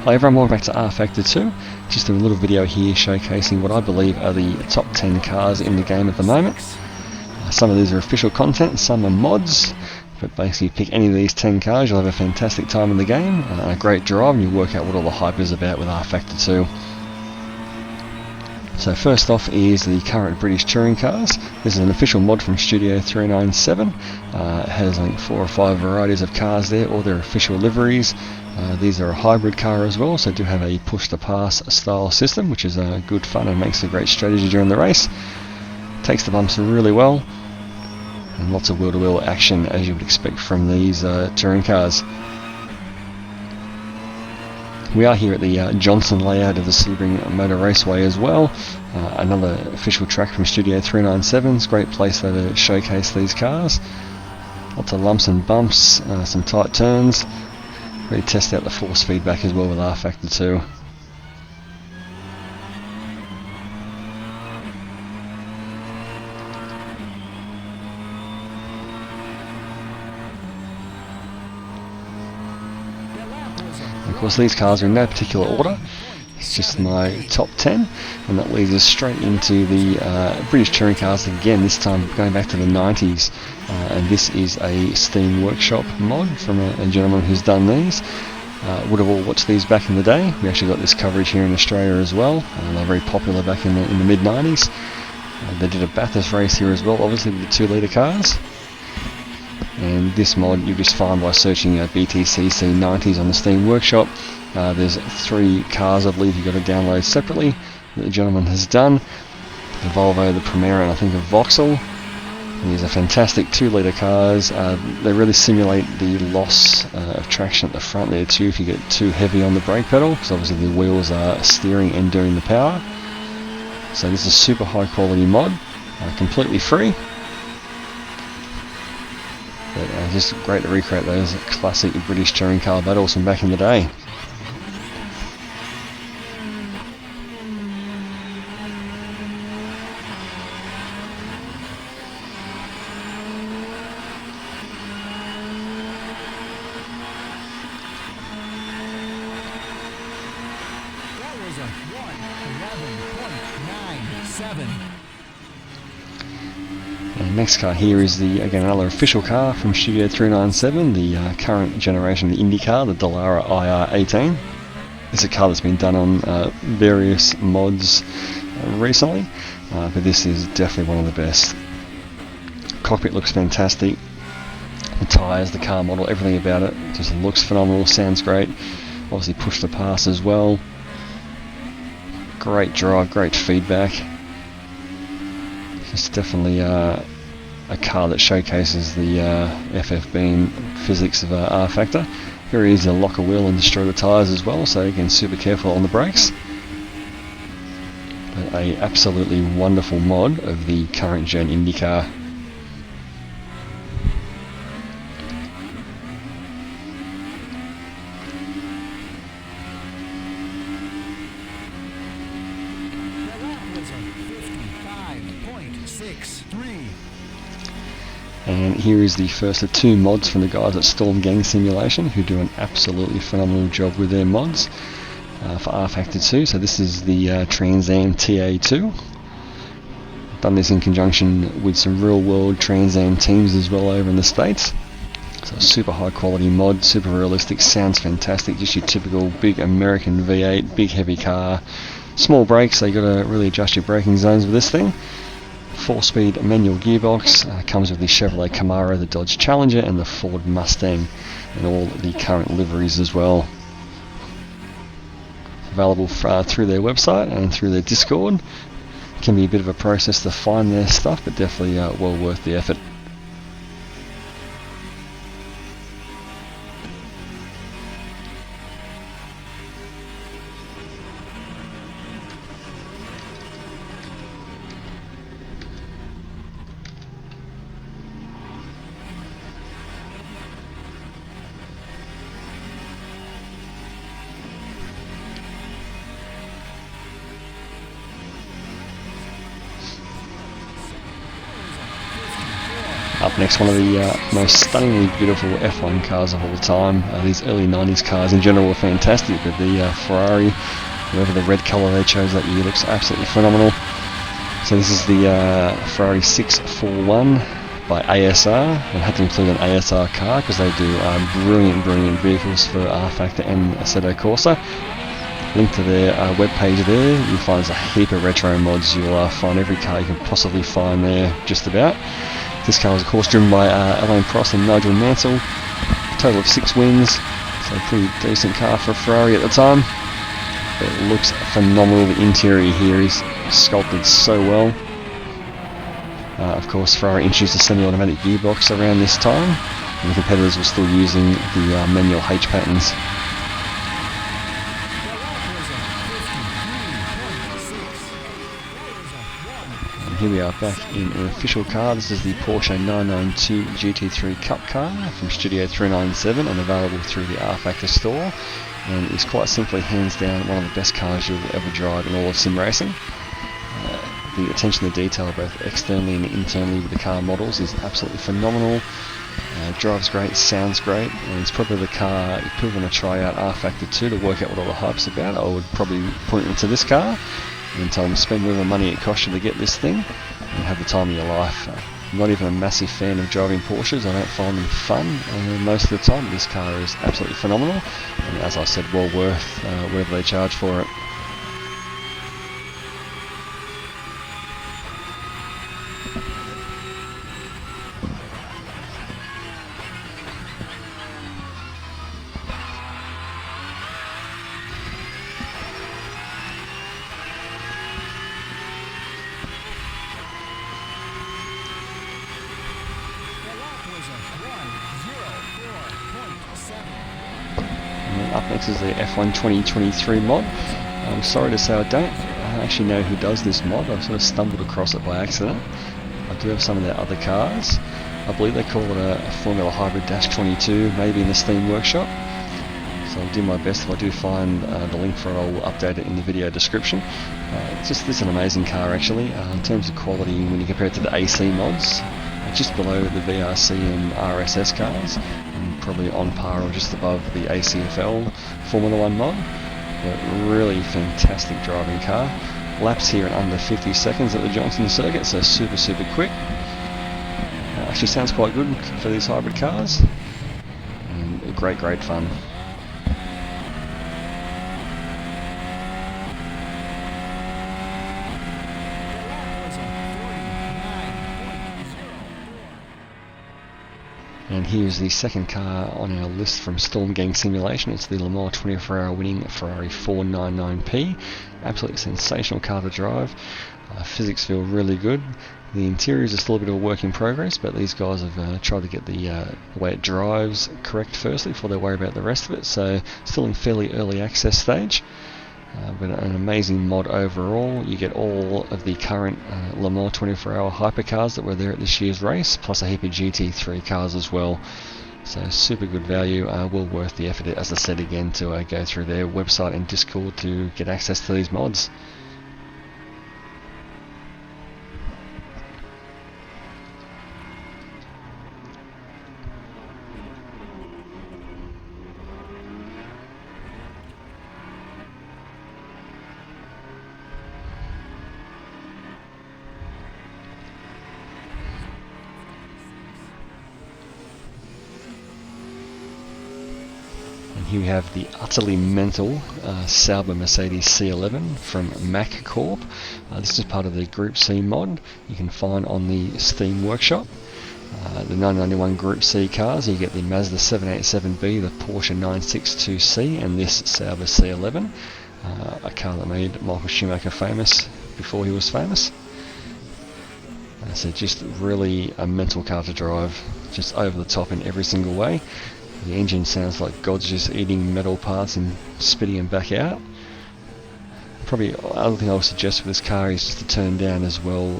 Hi everyone, welcome back to rFactor 2. Just doing a little video here showcasing what I believe are the top 10 cars in the game at the moment. Some of these are official content, some are mods, but basically pick any of these 10 cars, you'll have a fantastic time in the game, a great drive, and you'll work out what all the hype is about with rFactor 2. So first off is the current British touring cars. This is an official mod from Studio 397. It has I think 4 or 5 varieties of cars there, all their official liveries. These are a hybrid car as well, so do have a push-to-pass style system, which is good fun and makes a great strategy during the race. Takes the bumps really well, and lots of wheel-to-wheel action as you would expect from these touring cars. We are here at the Johnson layout of the Sebring Motor Raceway as well. Another official track from Studio 397. It's a great place though to showcase these cars. Lots of lumps and bumps, some tight turns. Really test out the force feedback as well with rFactor 2. Of course, these cars are in no particular order. It's just my top 10, and that leads us straight into the British touring cars again, this time going back to the 90s. And this is a Steam Workshop mod from a gentleman who's done these. Would have all watched these back in the day. We actually got this coverage here in Australia as well. They're very popular back in the mid-90s. They did a Bathurst race here as well, obviously with the 2-litre cars. And this mod you just find by searching BTCC 90s on the Steam Workshop. There's 3 cars I believe you've got to download separately that the gentleman has done. The Volvo, the Primera, and I think a Vauxhall. And these are fantastic 2-litre cars. They really simulate the loss of traction at the front there too if you get too heavy on the brake pedal, because obviously the wheels are steering and doing the power. So this is a super high quality mod, completely free. But just great to recreate those classic British touring car battles from back in the day. That was a 1:11.97. And next car here is again another official car from Studio 397, the current generation of the Indy car, the Dallara IR18. It's a car that's been done on various mods recently, but this is definitely one of the best. Cockpit looks fantastic. The tyres, the car model, everything about it just looks phenomenal, sounds great. Obviously push to pass as well. Great drive, great feedback. It's definitely a car that showcases the FFB physics of rFactor. Very easy to lock a wheel and destroy the tyres as well, so again super careful on the brakes. But a absolutely wonderful mod of the current gen Indy car. And here is the first of 2 mods from the guys at Storm Gang Simulation, who do an absolutely phenomenal job with their mods for rFactor 2. So this is the Trans Am TA2. Done this in conjunction with some real world Trans Am teams as well over in the States. So super high quality mod, super realistic, sounds fantastic, just your typical big American V8, big heavy car. Small brakes, so you got to really adjust your braking zones with this thing. 4-speed manual gearbox, comes with the Chevrolet Camaro, the Dodge Challenger, and the Ford Mustang, and all the current liveries as well. Available through their website and through their Discord. Can be a bit of a process to find their stuff, but definitely well worth the effort. Up next, one of the most stunningly beautiful F1 cars of all time. These early 90s cars in general were fantastic, but the Ferrari, whatever the red colour they chose that year, looks absolutely phenomenal. So this is the Ferrari 641 by ASR. I had to include an ASR car because they do brilliant vehicles for R-Factor and Assetto Corsa. Link to their webpage there. You'll find there's a heap of retro mods. You'll find every car you can possibly find there, just about. This car was of course driven by Alain Prost and Nigel Mansell. A total of 6 wins, so a pretty decent car for a Ferrari at the time. But it looks phenomenal. The interior here is sculpted so well. Of course, Ferrari introduced a semi-automatic gearbox around this time, and the competitors were still using the manual H patterns. Here we are back in an official car. This is the Porsche 992 GT3 Cup car from Studio 397 and available through the R-Factor store, and is quite simply hands down one of the best cars you'll ever drive in all of sim racing. The attention to detail both externally and internally with the car models is absolutely phenomenal. Drives great, sounds great, and it's probably the car, if people want to try out R-Factor 2 to work out what all the hype's about, I would probably point them to this car and tell them spend whatever money it costs you to get this thing and have the time of your life. I'm not even a massive fan of driving Porsches. I don't find them fun most of the time, but this car is absolutely phenomenal, and as I said, well worth whatever they charge for it. Up next is the F1 2023 mod. I'm sorry to say I don't actually know who does this mod. I've sort of stumbled across it by accident. I do have some of their other cars. I believe they call it a Formula Hybrid Dash 22, maybe in the Steam Workshop. So I'll do my best. If I do find the link for it, I'll update it in the video description. This is an amazing car actually. In terms of quality, when you compare it to the AC mods, just below the VRC and RSS cars, and probably on par or just above the ACFL Formula 1 mod. But really fantastic driving car. Laps here in under 50 seconds at the Johnson circuit, so super quick. Actually sounds quite good for these hybrid cars, and great fun. And here's the second car on our list from Storm Gang Simulation. It's the Le Mans 24-hour winning Ferrari 499P. Absolutely sensational car to drive. Physics feel really good. The interiors are still a bit of a work in progress, but these guys have tried to get the way it drives correct firstly before they worry about the rest of it. So still in fairly early access stage. But an amazing mod overall. You get all of the current Le Mans 24-hour hypercars that were there at this year's race, plus a heap of GT3 cars as well. So super good value, well worth the effort, as I said again, to go through their website and Discord to get access to these mods. Here we have the utterly mental Sauber Mercedes C11 from Mack Corp. This is part of the Group C mod you can find on the Steam Workshop. The 991 Group C cars, you get the Mazda 787B, the Porsche 962C, and this Sauber C11, a car that made Michael Schumacher famous before he was famous. So just really a mental car to drive, just over the top in every single way. The engine sounds like God's just eating metal parts and spitting them back out. Probably the other thing I would suggest for this car is just to turn down as well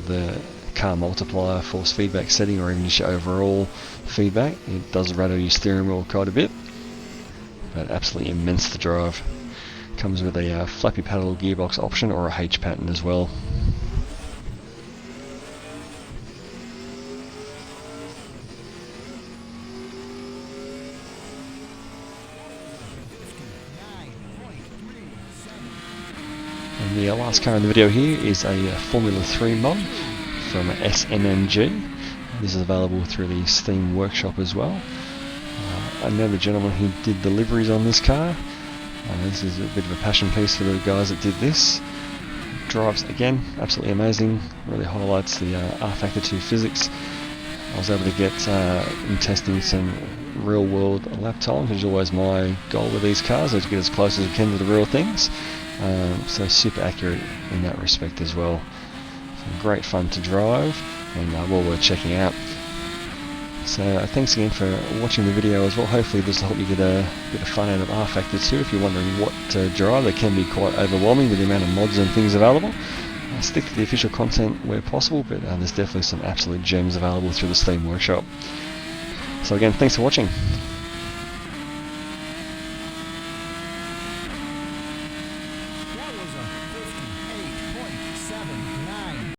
the car multiplier force feedback setting, or even just your overall feedback. It does rattle your steering wheel quite a bit, but absolutely immense to drive. Comes with a flappy paddle gearbox option or a H pattern as well. And the last car in the video here is a Formula 3 mod from SNMG. This is available through the Steam Workshop as well. I know the gentleman who did the liveries on this car. This is a bit of a passion piece for the guys that did this. Drives, again, absolutely amazing. Really highlights the R-Factor 2 physics. I was able to get in testing some real world lap times, which is always my goal with these cars, is to get as close as we can to the real things. So super accurate in that respect as well. Some great fun to drive and well worth checking out. So thanks again for watching the video as well. Hopefully this will help you get a bit of fun out of R-Factor 2 if you're wondering what to drive. They can be quite overwhelming with the amount of mods and things available. Stick to the official content where possible, but there's definitely some absolute gems available through the Steam Workshop. So again, thanks for watching.